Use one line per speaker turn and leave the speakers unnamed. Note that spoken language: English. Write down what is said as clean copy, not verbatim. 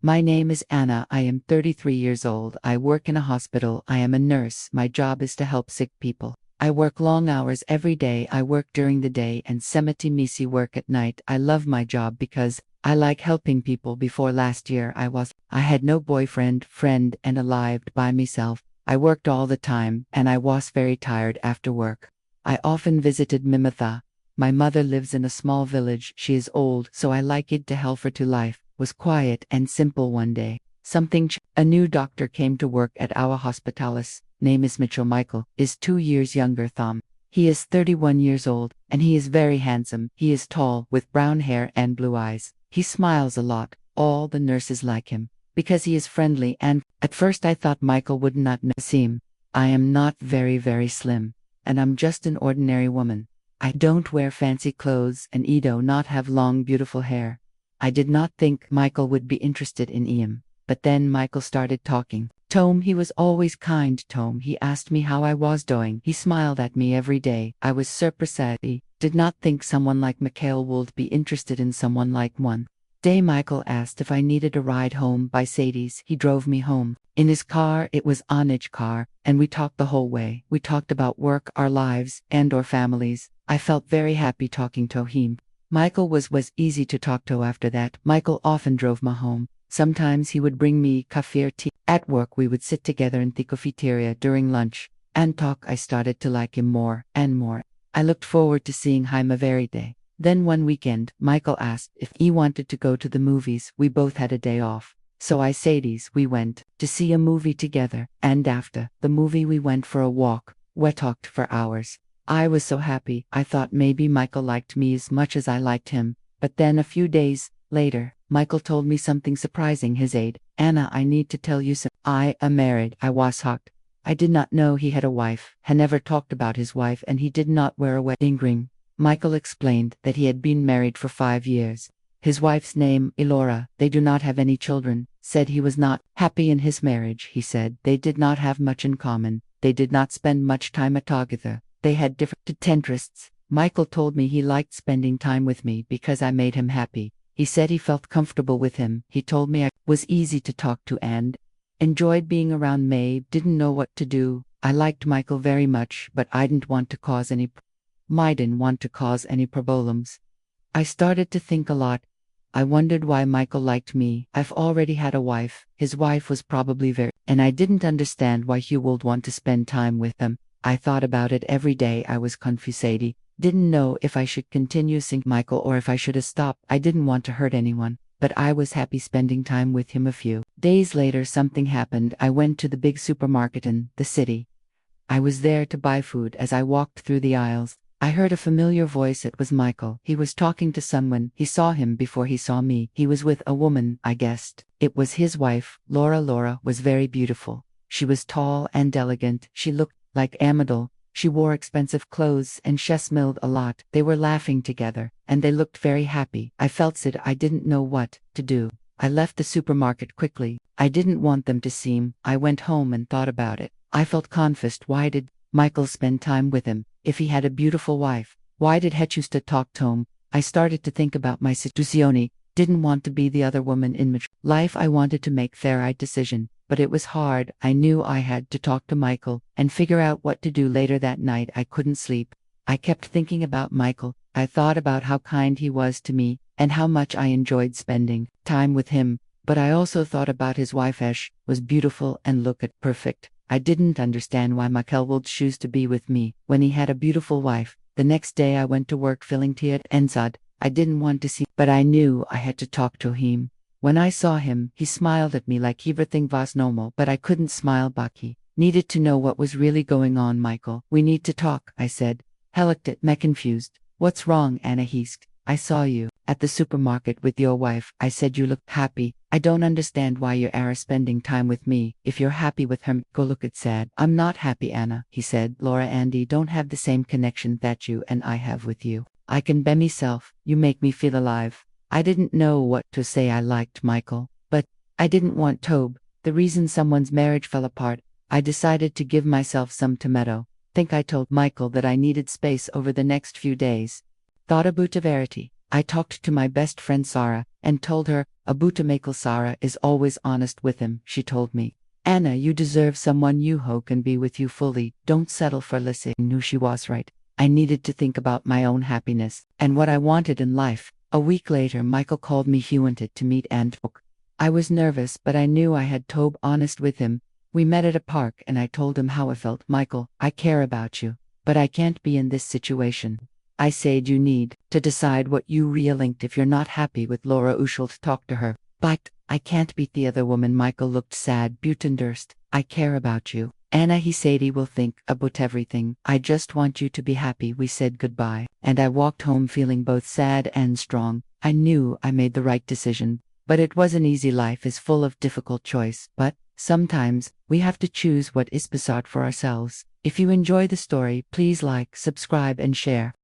My name is Anna. I am 33 years old. I work in a hospital. I am a nurse. My job is to help sick people. I work long hours every day. I work during the day and semi-misi work at night. I love my job because I like helping people. Before last year I had no boyfriend, friend, and I lived by myself. I worked all the time and I was very tired after work. I often visited Mimatha. My mother lives in a small village. She is old, so I like it to help her to life. Was quiet and simple. One day, a new doctor came to work at our Hospitalis. Name is Mitchell. Michael is 2 years younger Thom. He is 31 years old, and he is very handsome. He is tall, with brown hair and blue eyes. He smiles a lot. All the nurses like him, because he is friendly, and at first I thought Michael would not see him. I am not very slim, and I'm just an ordinary woman. I don't wear fancy clothes, and I do not have long beautiful hair. I did not think Michael would be interested in him, but then Michael started talking. Tom, he was always kind. Tom, he asked me how I was doing. He smiled at me every day. I was surprised. Did not think someone like Michael would be interested in someone like one. Day Michael asked if I needed a ride home by Sadie's. He drove me home. In his car, it was Anij's car, and we talked the whole way. We talked about work, our lives, and our families. I felt very happy talking to him. Michael was easy to talk to after that. Michael often drove me home. Sometimes he would bring me coffee or tea. At work we would sit together in the cafeteria during lunch and talk. I started to like him more and more. I looked forward to seeing him every day. Then one weekend, Michael asked if he wanted to go to the movies. We both had a day off. So I said we went to see a movie together, and after the movie we went for a walk. We talked for hours. I was so happy. I thought maybe Michael liked me as much as I liked him. But then a few days later, Michael told me something surprising. His aide, Anna, I need to tell you something. I am married. I was shocked. I did not know he had a wife. He never talked about his wife, and he did not wear a wedding ring. Michael explained that he had been married for 5 years. His wife's name, Elora. They do not have any children. Said he was not happy in his marriage. He said they did not have much in common. They did not spend much time together. They had different interests. Michael told me he liked spending time with me because I made him happy. He said he felt comfortable with him. He told me I was easy to talk to and enjoyed being around me. Didn't know what to do. I liked Michael very much, but I didn't want to cause any problems. I started to think a lot. I wondered why Michael liked me. I've already had a wife. His wife was probably and I didn't understand why he would want to spend time with him. I thought about it every day. I was confused. Didn't know if I should continue seeing Michael or if I should have stopped. I didn't want to hurt anyone, but I was happy spending time with him. A few days later something happened. I went to the big supermarket in the city. I was there to buy food. As I walked through the aisles, I heard a familiar voice. It was Michael. He was talking to someone. He saw him before he saw me. He was with a woman. I guessed it was his wife, Laura. Laura was very beautiful. She was tall and elegant. She looked like Amador. She wore expensive clothes and she smiled a lot. They were laughing together, and they looked very happy. I felt sad. I didn't know what to do. I left the supermarket quickly. I didn't want them to see him. I went home and thought about it. I felt confused. Why did Michael spend time with him? If he had a beautiful wife, why did he choose to talk to him? I started to think about my situation. Didn't want to be the other woman in my life. I wanted to make the right decision. But it was hard. I knew I had to talk to Michael and figure out what to do. Later that night I couldn't sleep. I kept thinking about Michael. I thought about how kind he was to me and how much I enjoyed spending time with him. But I also thought about his wife. She was beautiful and looked perfect. I didn't understand why Michael would choose to be with me when he had a beautiful wife. The next day I went to work feeling tired and sad. I didn't want to see, but I knew I had to talk to him. When I saw him, he smiled at me like everything was normal, but I couldn't smile back. He needed to know what was really going on. Michael, we need to talk, I said. He looked at me confused. What's wrong, Anna? He asked. I saw you at the supermarket with your wife. I said you looked happy. I don't understand why you are spending time with me. If you're happy with him, go look at sad. I'm not happy, Anna, he said. Laura and I don't have the same connection that you and I have with you. I can be myself. You make me feel alive. I didn't know what to say. I liked Michael, but I didn't want Tobe. The reason someone's marriage fell apart. I decided to give myself some tomato. I told Michael that I needed space over the next few days. Thought about verity. I talked to my best friend Sarah and told her, Abuta Makel Sarah is always honest with him, she told me. Anna, you deserve someone you who can be with you fully. Don't settle for less. I knew she was right. I needed to think about my own happiness and what I wanted in life. A week later, Michael called me. He wanted to meet and talk. I was nervous, but I knew I had to be honest with him. We met at a park and I told him how I felt. Michael, I care about you, but I can't be in this situation. I said you need to decide what you re-linked. If you're not happy with Laura, you should talk to her. But I can't beat the other woman. Michael looked sad. Butendurst, I care about you. Anna, he said he will think about everything. I just want you to be happy. We said goodbye, and I walked home feeling both sad and strong. I knew I made the right decision, but it wasn't easy. Life is full of difficult choice, but sometimes we have to choose what is best for ourselves. If you enjoy the story, please like, subscribe and share.